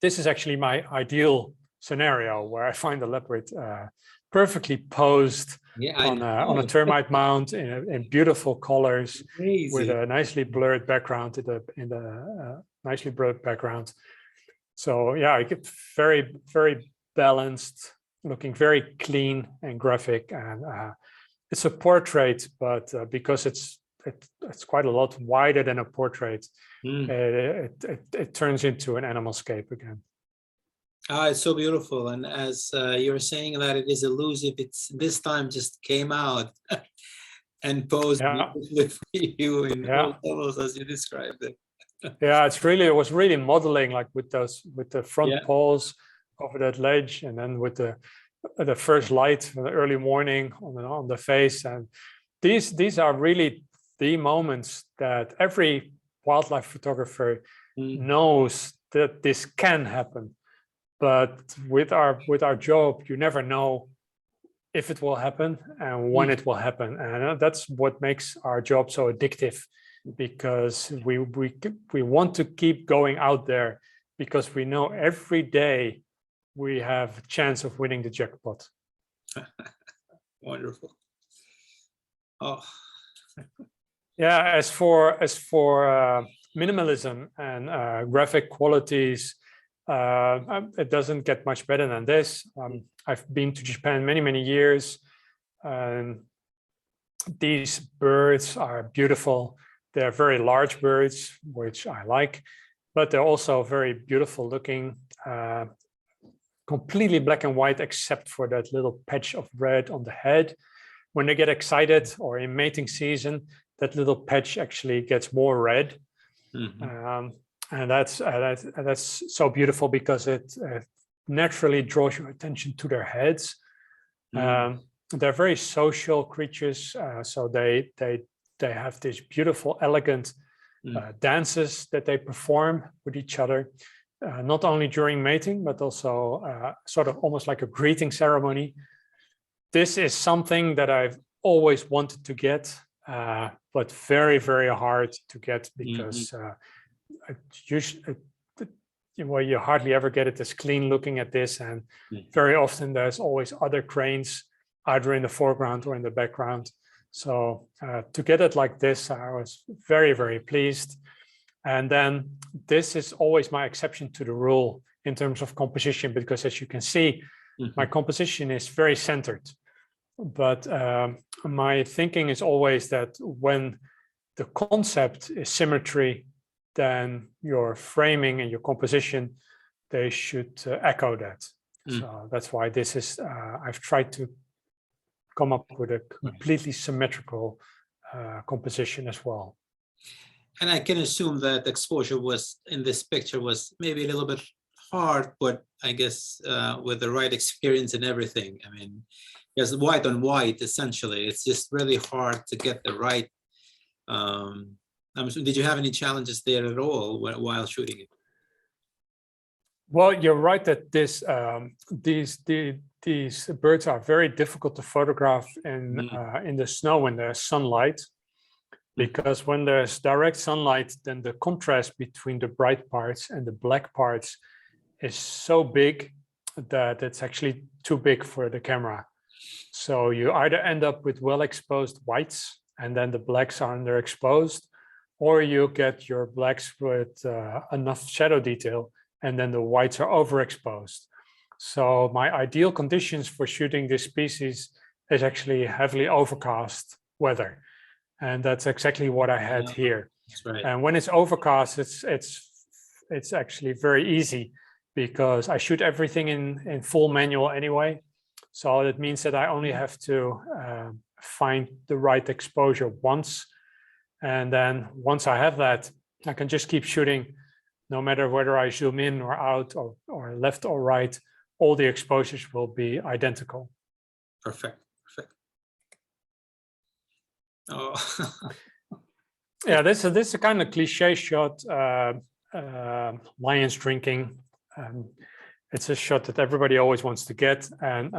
this is actually my ideal scenario, where I find a leopard perfectly posed on a termite mound in beautiful colors. Amazing. With a nicely blurred background nicely blurred background. So yeah, I get very, very balanced, looking very clean and graphic, and it's a portrait, but because it's quite a lot wider than a portrait, it turns into an animalscape again. It's so beautiful, and as you're saying that it is elusive, it's this time just came out and posed beautifully for you in all levels as you described it. Yeah, it was really modeling, like with the front paws over that ledge, and then with the first light in the early morning on the face. And these are really the moments that every wildlife photographer knows that this can happen. But with our job, you never know if it will happen and when it will happen, and that's what makes our job so addictive, because we want to keep going out there, because we know every day we have a chance of winning the jackpot. Wonderful. Oh. Yeah, as for minimalism and graphic qualities, it doesn't get much better than this. I've been to Japan many years, and these birds are beautiful. They're very large birds, which I like, but they're also very beautiful looking, completely black and white, except for that little patch of red on the head. When they get excited or in mating season, that little patch actually gets more red. And that's so beautiful, because it naturally draws your attention to their heads. They're very social creatures, so they have these beautiful, elegant dances that they perform with each other, not only during mating, but also sort of almost like a greeting ceremony. This is something that I've always wanted to get, but very, very hard to get, because usually, you hardly ever get it as clean looking at this, and very often there's always other cranes either in the foreground or in the background. So to get it like this, I was very, very pleased. And then this is always my exception to the rule in terms of composition, because as you can see, my composition is very centered. But my thinking is always that when the concept is symmetry, then your framing and your composition, they should echo that. So that's why this is, I've tried to come up with a completely symmetrical composition as well. And I can assume that exposure was in this picture was maybe a little bit hard, but I guess with the right experience and everything. I mean, because white on white, essentially, it's just really hard to get the right. Did you have any challenges there at all while shooting it? Well, you're right that these birds are very difficult to photograph in the snow when there's sunlight, because when there's direct sunlight, then the contrast between the bright parts and the black parts is so big that it's actually too big for the camera. So you either end up with well-exposed whites and then the blacks are underexposed, or you get your blacks with enough shadow detail and then the whites are overexposed. So my ideal conditions for shooting this species is actually heavily overcast weather. And that's exactly what I had here. That's right. And when it's overcast, it's actually very easy, because I shoot everything in full manual anyway. So it means that I only have to find the right exposure once. And then once I have that, I can just keep shooting, no matter whether I zoom in or out or left or right, all the exposures will be identical. Perfect. Perfect. Oh. Yeah, this is a kind of cliche shot, lions drinking. It's a shot that everybody always wants to get. And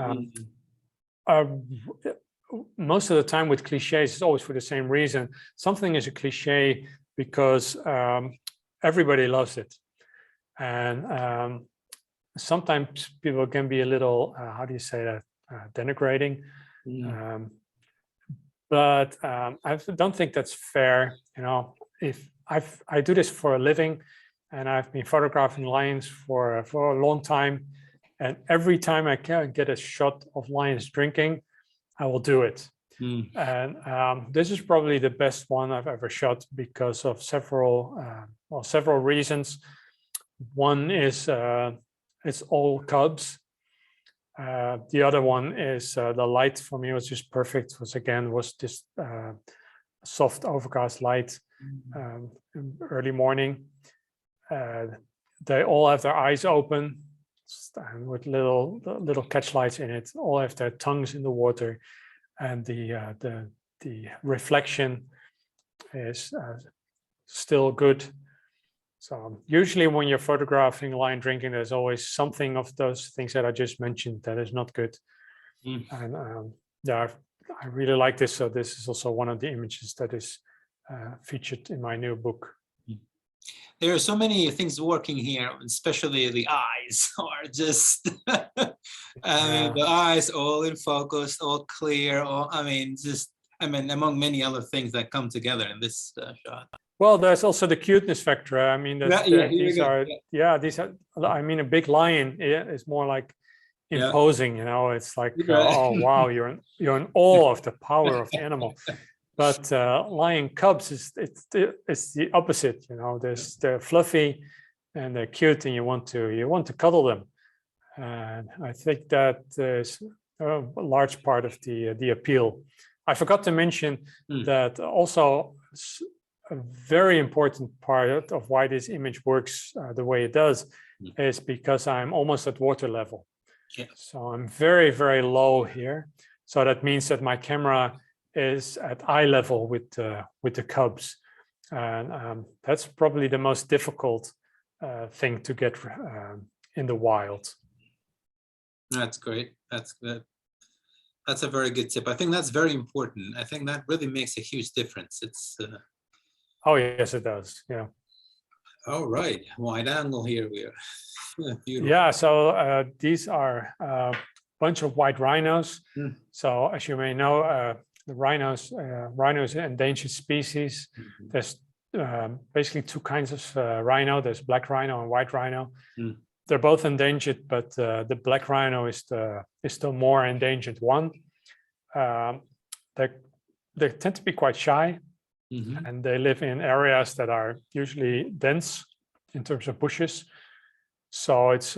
most of the time with cliches, it's always for the same reason. Something is a cliche because everybody loves it. And sometimes people can be a little, how do you say that, denigrating. But I don't think that's fair. You know, if I do this for a living, and I've been photographing lions for a long time, and every time I can get a shot of lions drinking, I will do it. And this is probably the best one I've ever shot because of several reasons. One is it's all cubs. The other one is the light for me was just perfect. Was this soft overcast light early morning. They all have their eyes open with little catch lights in it. All have their tongues in the water, and the reflection is still good. So usually when you're photographing lion drinking, there's always something of those things that I just mentioned that is not good. And yeah, I really like this. So this is also one of the images that is featured in my new book. There are so many things working here, especially the eyes are just, the eyes all in focus, all clear, among many other things that come together in this shot. Well, there's also the cuteness factor. I mean, these are, I mean, a big lion is more like imposing, you know, it's like, oh, wow, you're in awe of the power of the animal. But lion cubs it's the opposite, you know. They're fluffy and they're cute, and you want to cuddle them. And I think that is a large part of the appeal. I forgot to mention that also a very important part of why this image works the way it does is because I'm almost at water level. So I'm very, very low here. So that means that my camera is at eye level with the cubs, and that's probably the most difficult thing to get in the wild. That's great. That's good. That's a very good tip. I think that's very important. I think that really makes a huge difference. It's oh yes, it does. Yeah. All right, wide angle here. We are beautiful. Yeah. So these are a bunch of white rhinos. So as you may know, the rhinos. Rhino is an endangered species. There's basically two kinds of rhino. There's black rhino and white rhino. They're both endangered, but the black rhino is the more endangered one. They tend to be quite shy, and they live in areas that are usually dense in terms of bushes. So it's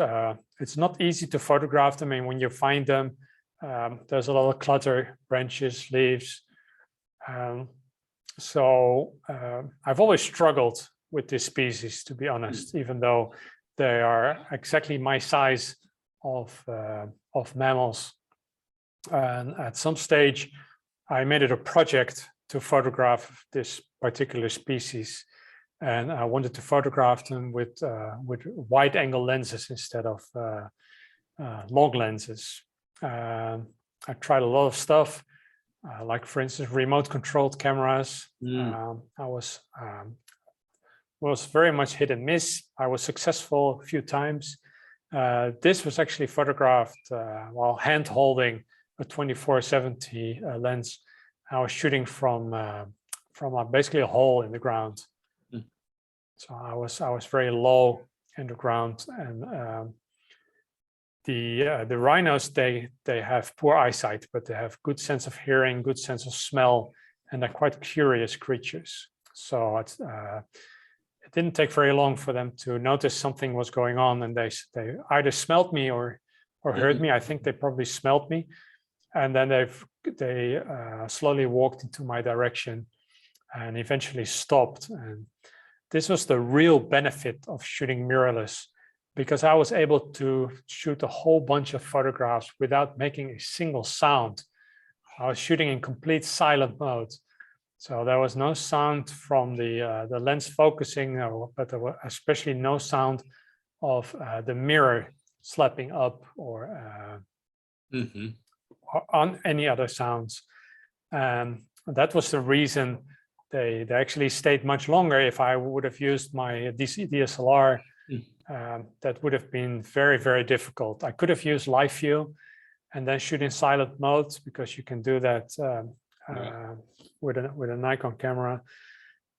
not easy to photograph them, and when you find them, there's a lot of clutter, branches, leaves. So I've always struggled with this species, to be honest, even though they are exactly my size of mammals. And at some stage, I made it a project to photograph this particular species, and I wanted to photograph them with wide-angle lenses instead of long lenses. I tried a lot of stuff, like, for instance, remote-controlled cameras. I was very much hit and miss. I was successful a few times. This was actually photographed while hand-holding a 24-70 lens. I was shooting from basically a hole in the ground. So I was very low in the ground, and the rhinos, they have poor eyesight, but they have good sense of hearing, good sense of smell, and they're quite curious creatures. So it didn't take very long for them to notice something was going on, and they either smelled me or heard me. I think they probably smelled me, and then they slowly walked into my direction and eventually stopped. And this was the real benefit of shooting mirrorless, because I was able to shoot a whole bunch of photographs without making a single sound. I was shooting in complete silent mode. So there was no sound from the lens focusing, but there was especially no sound of the mirror slapping up or on any other sounds. That was the reason they actually stayed much longer. If I would have used my DSLR, that would have been very, very difficult. I could have used live view and then shoot in silent mode, because you can do that with a Nikon camera.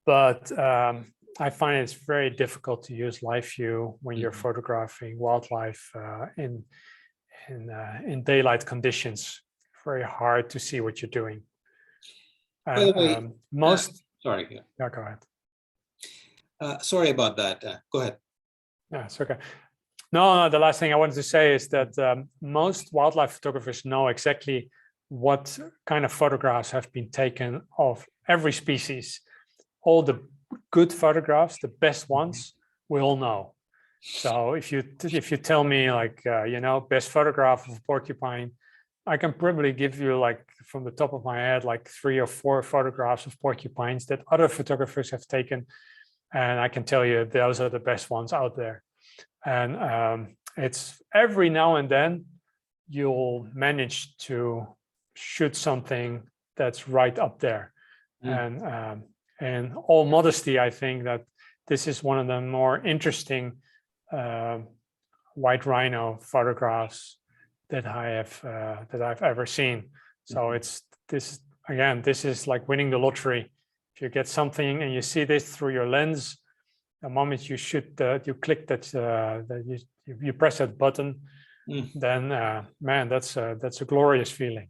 But I find it's very difficult to use live view when you're photographing wildlife in daylight conditions. Very hard to see what you're doing. By the way, sorry. Yeah, go ahead. Sorry about that. Go ahead. Yeah, it's okay. No, the last thing I wanted to say is that most wildlife photographers know exactly what kind of photographs have been taken of every species. All the good photographs, the best ones, we all know. So if you tell me, like, best photograph of a porcupine, I can probably give you, like, from the top of my head, like 3 or 4 photographs of porcupines that other photographers have taken. And I can tell you those are the best ones out there. And it's every now and then you'll manage to shoot something that's right up there. And all modesty, I think that this is one of the more interesting white rhino photographs that I've ever seen. So this is like winning the lottery. If you get something and you see this through your lens, the moment you shoot, you click that, you press that button, then man, that's a glorious feeling.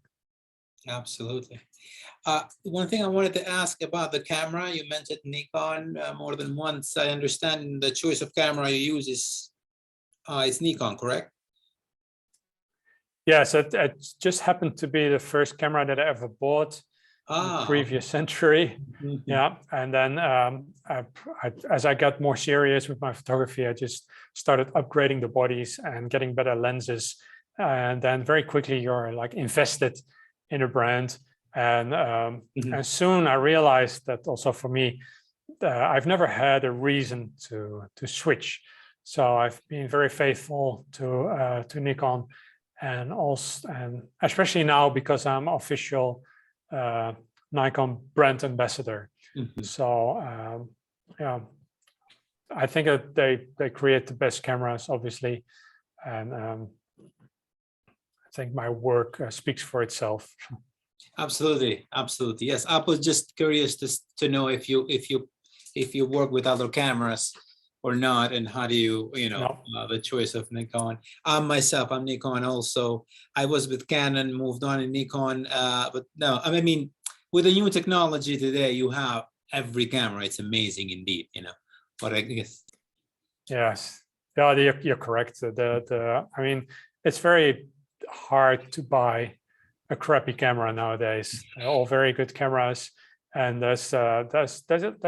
Absolutely. One thing I wanted to ask about the camera, you mentioned Nikon more than once. I understand the choice of camera you use is Nikon, correct? Yes, it just happened to be the first camera that I ever bought in the previous century. Yeah, and then as I got more serious with my photography, I just started upgrading the bodies and getting better lenses. And then very quickly you're like invested in a brand. And soon I realized that also for me, I've never had a reason to switch. So I've been very faithful to Nikon, and especially now because I'm official Nikon brand ambassador. So yeah, I think that they create the best cameras, obviously, and I think my work speaks for itself. Absolutely, absolutely. Yes, I was just curious to know if you work with other cameras or not, and how do you, No. the choice of Nikon. I'm Nikon also. I was with Canon, moved on in Nikon, but no, I mean, with the new technology today, you have every camera. It's amazing indeed, But I guess, Yes. Yeah, you're correct. I mean, it's very hard to buy a crappy camera nowadays. They're all very good cameras, and there's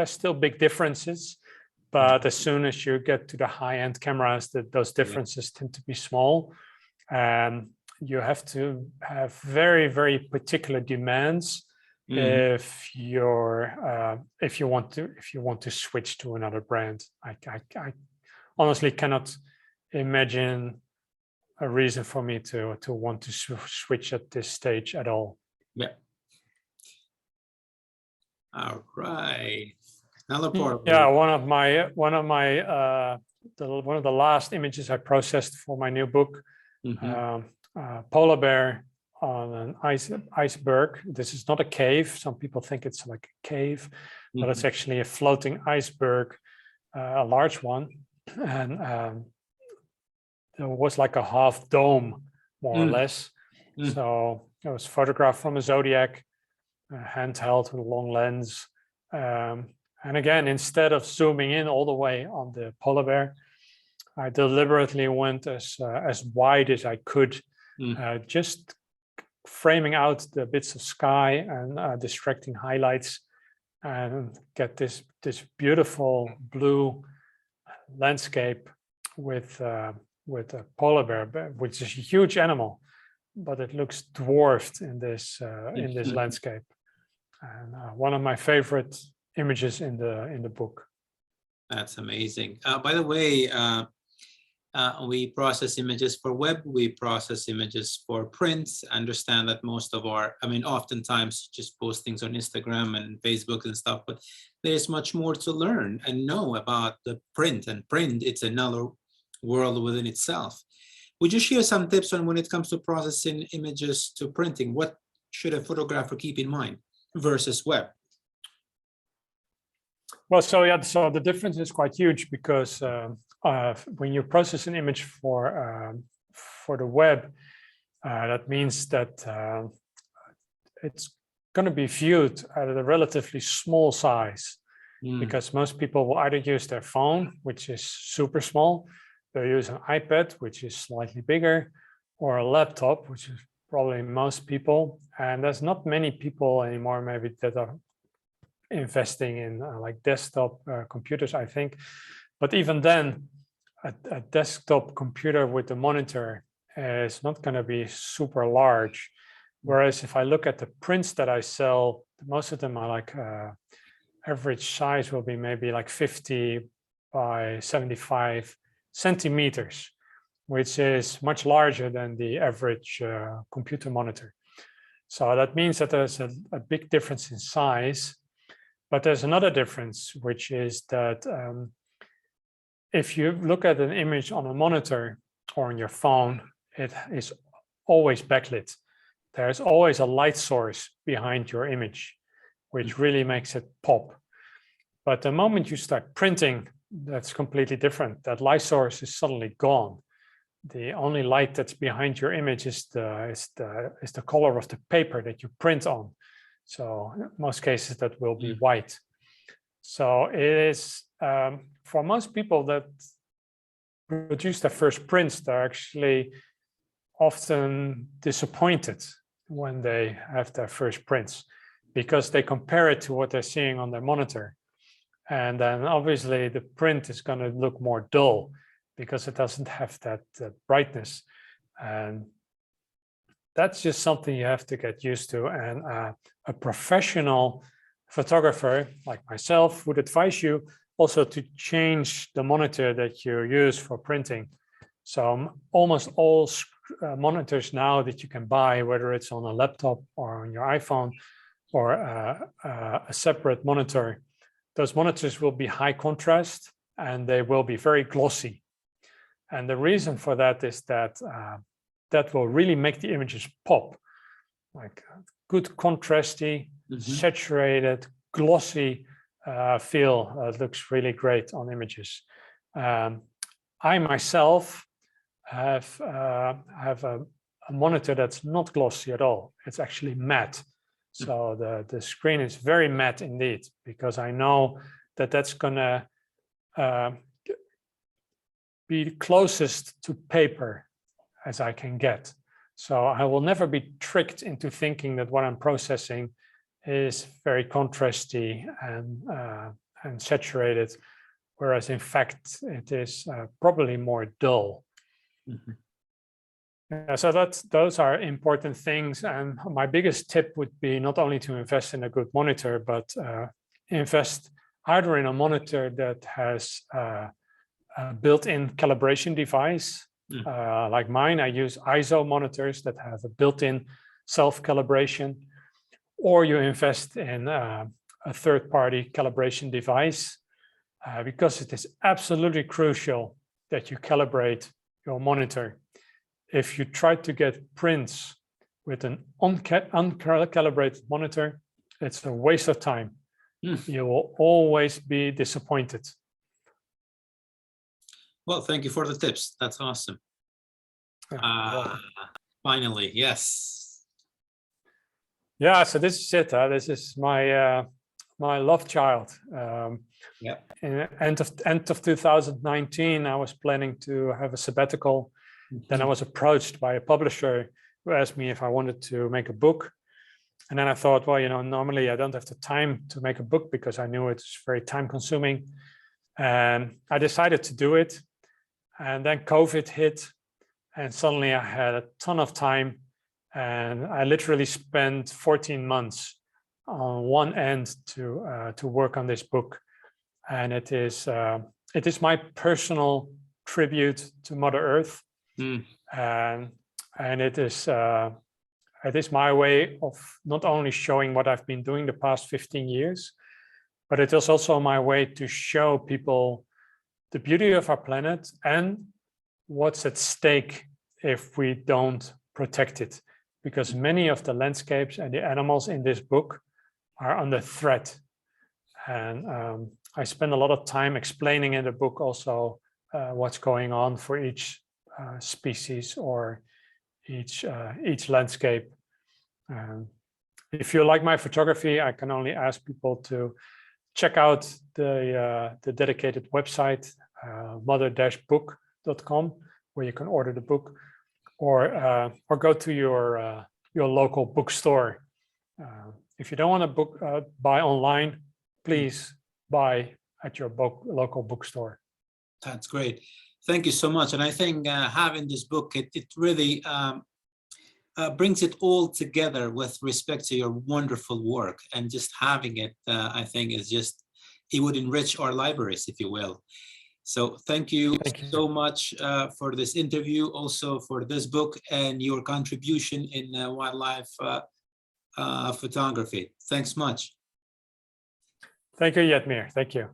still big differences. But as soon as you get to the high-end cameras, those differences tend to be small. And you have to have very, very particular demands Mhm. if you want to switch to another brand. I honestly cannot imagine a reason for me to want to switch at this stage at all. Yeah. All right. Another part. Yeah, one of the last images I processed for my new book, Mhm. polar bear on an iceberg. This is not a cave. Some people think it's like a cave, but it's Mhm. actually a floating iceberg, a large one, and there was like a half dome, more or Mm, less. mm, So it was photographed from a Zodiac, handheld with a long lens. And again, instead of zooming in all the way on the polar bear, I deliberately went as wide as I could, mm, just framing out the bits of sky and distracting highlights, and get this beautiful blue landscape with a polar bear, which is a huge animal, but it looks dwarfed in this mm. landscape. And one of my favorite images in the book. That's amazing. By the way, we process images for web, we process images for print. Understand that oftentimes just post things on Instagram and Facebook and stuff, but there's much more to learn and know about the print. And print, it's another world within itself. Would you share some tips on when it comes to processing images to printing? What should a photographer keep in mind versus web? Well, so the difference is quite huge because when you process an image for the web, that means that it's going to be viewed at a relatively small size, because most people will either use their phone, which is super small, they'll use an iPad, which is slightly bigger, or a laptop, which is probably most people. And there's not many people anymore, maybe, that are investing in like desktop computers, I think. But even then, a desktop computer with a monitor is not going to be super large. Whereas if I look at the prints that I sell, most of them are like average size will be maybe like 50 by 75 centimeters, which is much larger than the average computer monitor. So that means that there's a big difference in size. But there's another difference, which is that if you look at an image on a monitor or on your phone, it is always backlit. There's always a light source behind your image, which really makes it pop. But the moment you start printing, that's completely different. That light source is suddenly gone. The only light that's behind your image is the color of the paper that you print on. So in most cases that will be white. So it is for most people that produce their first prints, they're actually often disappointed when they have their first prints, because they compare it to what they're seeing on their monitor. And then obviously the print is going to look more dull because it doesn't have that brightness. And that's just something you have to get used to. And a professional photographer like myself would advise you also to change the monitor that you use for printing. So almost all monitors now that you can buy, whether it's on a laptop or on your iPhone or a separate monitor, those monitors will be high contrast and they will be very glossy. And the reason for that is that that will really make the images pop. like good contrasty, saturated, glossy feel. It looks really great on images. I myself have a monitor that's not glossy at all. It's actually matte. So the screen is very matte indeed, because I know that that's gonna be closest to paper as I can get. So I will never be tricked into thinking that what I'm processing is very contrasty and saturated, whereas in fact it is probably more dull. So those are important things, and my biggest tip would be not only to invest in a good monitor, but invest either in a monitor that has a built-in calibration device. Like mine, I use ISO monitors that have a built-in self-calibration, or you invest in a third-party calibration device, because it is absolutely crucial that you calibrate your monitor. If you try to get prints with an uncalibrated monitor, it's a waste of time. You will always be disappointed. Well, thank you for the tips. That's awesome. Finally, yes. Yeah, so this is it. This is my my love child. In end of 2019, I was planning to have a sabbatical. Then I was approached by a publisher who asked me if I wanted to make a book. And then I thought, well, you know, normally I don't have the time to make a book because I knew it's very time consuming. And I decided to do it. And then COVID hit, and suddenly I had a ton of time. And I literally spent 14 months on one end to work on this book. And it is my personal tribute to Mother Earth. And it is my way of not only showing what I've been doing the past 15 years, but it is also my way to show people the beauty of our planet and what's at stake if we don't protect it. Because many of the landscapes and the animals in this book are under threat. And I spend a lot of time explaining in the book also what's going on for each species or each landscape. If you like my photography, I can only ask people to check out the dedicated website, mother-book.com, where you can order the book, or go to your local bookstore. If you don't want to buy online, please buy at your local bookstore. That's great. Thank you so much. And I think having this book, it really brings it all together with respect to your wonderful work. And just having it, I think, is just, it would enrich our libraries, if you will. So thank you so much for this interview, also for this book and your contribution in wildlife photography. Thanks much. Thank you, Yetmir. Thank you.